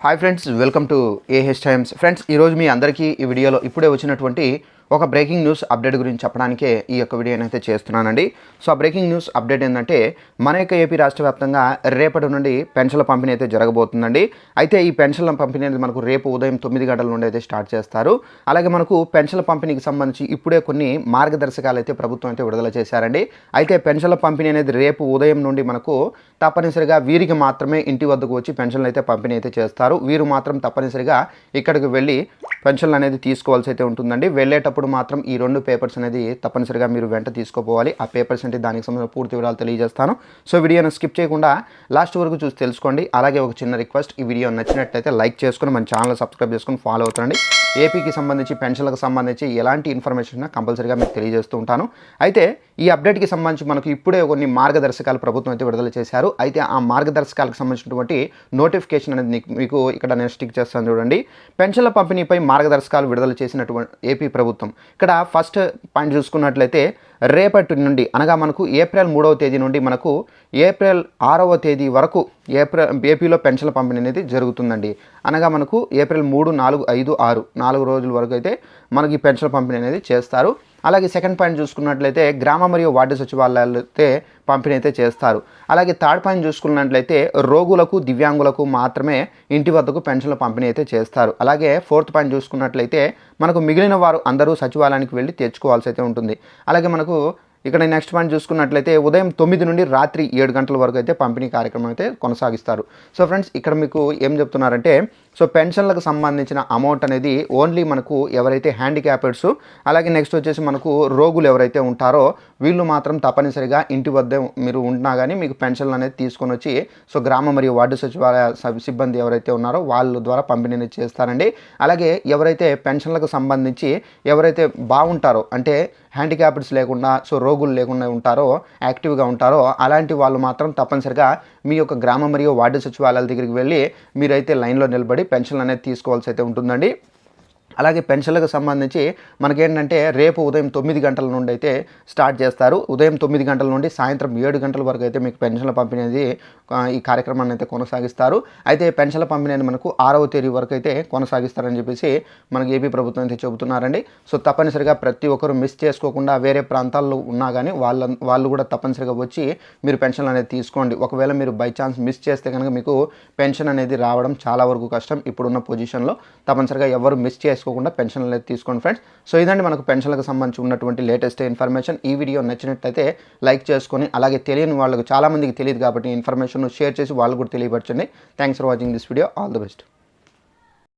Hi friends, welcome to AH times. Friends, ఈరోజు మీ అందరికీ ఈ వీడియోలో ఇప్పుడే వచ్చినటువంటి ఒక బ్రేకింగ్ న్యూస్ అప్డేట్ గురించి చెప్పడానికే ఈ యొక్క వీడియోని అయితే చేస్తున్నానండి. సో ఆ బ్రేకింగ్ న్యూస్ అప్డేట్ ఏంటంటే మన యొక్క ఏపీ రాష్ట్ర వ్యాప్తంగా రేపటి నుండి పెన్షన్ల పంపిణీ అయితే జరగబోతుందండి. అయితే ఈ పెన్షన్ల పంపిణీ అనేది మనకు రేపు ఉదయం 9 గంటల నుండి అయితే స్టార్ట్ చేస్తారు. అలాగే మనకు పెన్షన్ల పంపిణీకి సంబంధించి ఇప్పుడే కొన్ని మార్గదర్శకాలు అయితే ప్రభుత్వం అయితే విడుదల చేశారండి. అయితే పెన్షన్ల పంపిణీ అనేది రేపు ఉదయం నుండి మనకు తప్పనిసరిగా వీరికి మాత్రమే ఇంటి వద్దకు వచ్చి పెన్షన్లు అయితే పంపిణీ అయితే చేస్తారు. వీరు మాత్రం తప్పనిసరిగా ఇక్కడికి వెళ్ళి పెన్షన్లు అనేది తీసుకోవాల్సి అయితే ఉంటుందండి. వెళ్ళేటప్పుడు మాత్రం ఈ 2 పేపర్స్ అనేది తప్పనిసరిగా మీరు వెంట తీసుకోపోవాలి. ఆ పేపర్స్ అంటే దానికి సంబంధించిన పూర్తి వివరాలు తెలియజేస్తాను. సో వీడియోని స్కిప్ చేయకుండా లాస్ట్ వరకు చూసి తెలుసుకోండి. అలాగే ఒక చిన్న రిక్వెస్ట్, ఈ వీడియో నచ్చినట్లయితే లైక్ చేసుకుని మన ఛానల్ సబ్స్క్రైబ్ చేసుకుని ఫాలో అవుతారండి. ఏపీకి సంబంధించి పెన్షన్లకు సంబంధించి ఎలాంటి ఇన్ఫర్మేషన్ కంపల్సరీగా మీకు తెలియజేస్తూ ఉంటాను. అయితే ఈ అప్డేట్కి సంబంధించి మనకు ఇప్పుడే కొన్ని మార్గదర్శకాలు ప్రభుత్వం అయితే విడుదల చేశారు. అయితే ఆ మార్గదర్శకాలకు సంబంధించినటువంటి నోటిఫికేషన్ అనేది మీకు ఇక్కడ నేను స్టిక్ చేస్తాను చూడండి. పెన్షన్ల పంపిణీపై మార్గదర్శకాలు విడుదల చేసినటువంటి ఏపీ ప్రభుత్వం. ఇక్కడ ఫస్ట్ పాయింట్ చూసుకున్నట్లయితే రేపటి నుండి అనగా మనకు ఏప్రిల్ 3వ తేదీ నుండి మనకు ఏప్రిల్ 6వ తేదీ వరకు ఏపీలో పెన్షన్ల పంపిణీ అనేది జరుగుతుందండి. అనగా మనకు ఏప్రిల్ 3, 4, 5, 6 4 రోజుల వరకు అయితే మనకి పెన్షన్ల పంపిణీ అనేది చేస్తారు. అలాగే సెకండ్ పాయింట్ చూసుకున్నట్లయితే గ్రామ మరియు వార్డు సచివాలయాలు అయితే పంపిణీ అయితే చేస్తారు. అలాగే థర్డ్ పాయింట్ చూసుకున్నట్లయితే రోగులకు, దివ్యాంగులకు మాత్రమే ఇంటి వద్దకు పెన్షన్ల పంపిణీ అయితే చేస్తారు. అలాగే ఫోర్త్ పాయింట్ చూసుకున్నట్లయితే మనకు మిగిలిన వారు అందరూ సచివాలయానికి వెళ్ళి తెచ్చుకోవాల్సి అయితే ఉంటుంది. అలాగే మనకు ఇక్కడ నెక్స్ట్ పాయింట్ చూసుకున్నట్లయితే ఉదయం 9 నుండి రాత్రి 7 గంటల వరకు అయితే పంపిణీ కార్యక్రమం అయితే కొనసాగిస్తారు. సో ఫ్రెండ్స్, ఇక్కడ మీకు ఏం చెప్తున్నారంటే సో పెన్షన్లకు సంబంధించిన అమౌంట్ అనేది ఓన్లీ మనకు ఎవరైతే హ్యాండిక్యాప్డ్స్ అలాగే నెక్స్ట్ వచ్చేసి మనకు రోగులు ఎవరైతే ఉంటారో వీళ్ళు మాత్రం తప్పనిసరిగా ఇంటి వద్ద మీరు ఉంటున్నా కానీ మీకు పెన్షన్లు అనేది తీసుకొని వచ్చి సో గ్రామ మరియు వార్డు సచివాలయ సిబ్బంది ఎవరైతే ఉన్నారో వాళ్ళ ద్వారా పంపిణీ చేస్తారండి. అలాగే ఎవరైతే పెన్షన్లకు సంబంధించి ఎవరైతే బాగుంటారో అంటే హ్యాండిక్యాప్డ్స్ లేకుండా సో రోగులు లేకుండా ఉంటారో యాక్టివ్గా ఉంటారో అలాంటి వాళ్ళు మాత్రం తప్పనిసరిగా మీ యొక్క గ్రామ మరియు వార్డు సచివాలయాల దగ్గరికి వెళ్ళి మీరైతే లైన్లో నిలబడి పెన్షన్లు అనేది తీసుకోవాల్సి అయితే ఉంటుందండి. అలాగే పెన్షన్లకు సంబంధించి మనకేంటంటే రేపు ఉదయం 9 గంటల నుండి అయితే స్టార్ట్ చేస్తారు. ఉదయం 9 గంటల నుండి సాయంత్రం 7 గంటల వరకు అయితే మీకు పెన్షన్ల పంపిణీ అనేది ఈ కార్యక్రమాన్ని అయితే కొనసాగిస్తారు. అయితే పెన్షన్ల పంపిణీ అనేది మనకు 6వ తేదీ వరకు అయితే కొనసాగిస్తారని చెప్పేసి మనకి ఏపీ ప్రభుత్వం అయితే చెబుతున్నారండి. సో తప్పనిసరిగా ప్రతి ఒక్కరు మిస్ చేసుకోకుండా వేరే ప్రాంతాల్లో ఉన్నా కానీ వాళ్ళు కూడా తప్పనిసరిగా వచ్చి మీరు పెన్షన్లు అనేది తీసుకోండి. ఒకవేళ మీరు బై ఛాన్స్ మిస్ చేస్తే కనుక మీకు పెన్షన్ అనేది రావడం చాలా వరకు కష్టం. ఇప్పుడున్న పొజిషన్లో తప్పనిసరిగా ఎవరు మిస్ చేసుకోకుండా పెన్షన్లు అనేది తీసుకోండి ఫ్రెండ్స్. సో ఇదండి మనకు పెన్షన్లకు సంబంధించి ఉన్నటువంటి లేటెస్ట్ ఇన్ఫర్మేషన్. ఈ వీడియో నచ్చినట్లయితే లైక్ చేసుకొని అలాగే తెలియని వాళ్ళకు చాలామందికి తెలియదు కాబట్టి ఇన్ఫర్మేషన్ షేర్ చేసి వాళ్ళు కూడా తెలియపరచండి. Thanks for watching this video. All the best.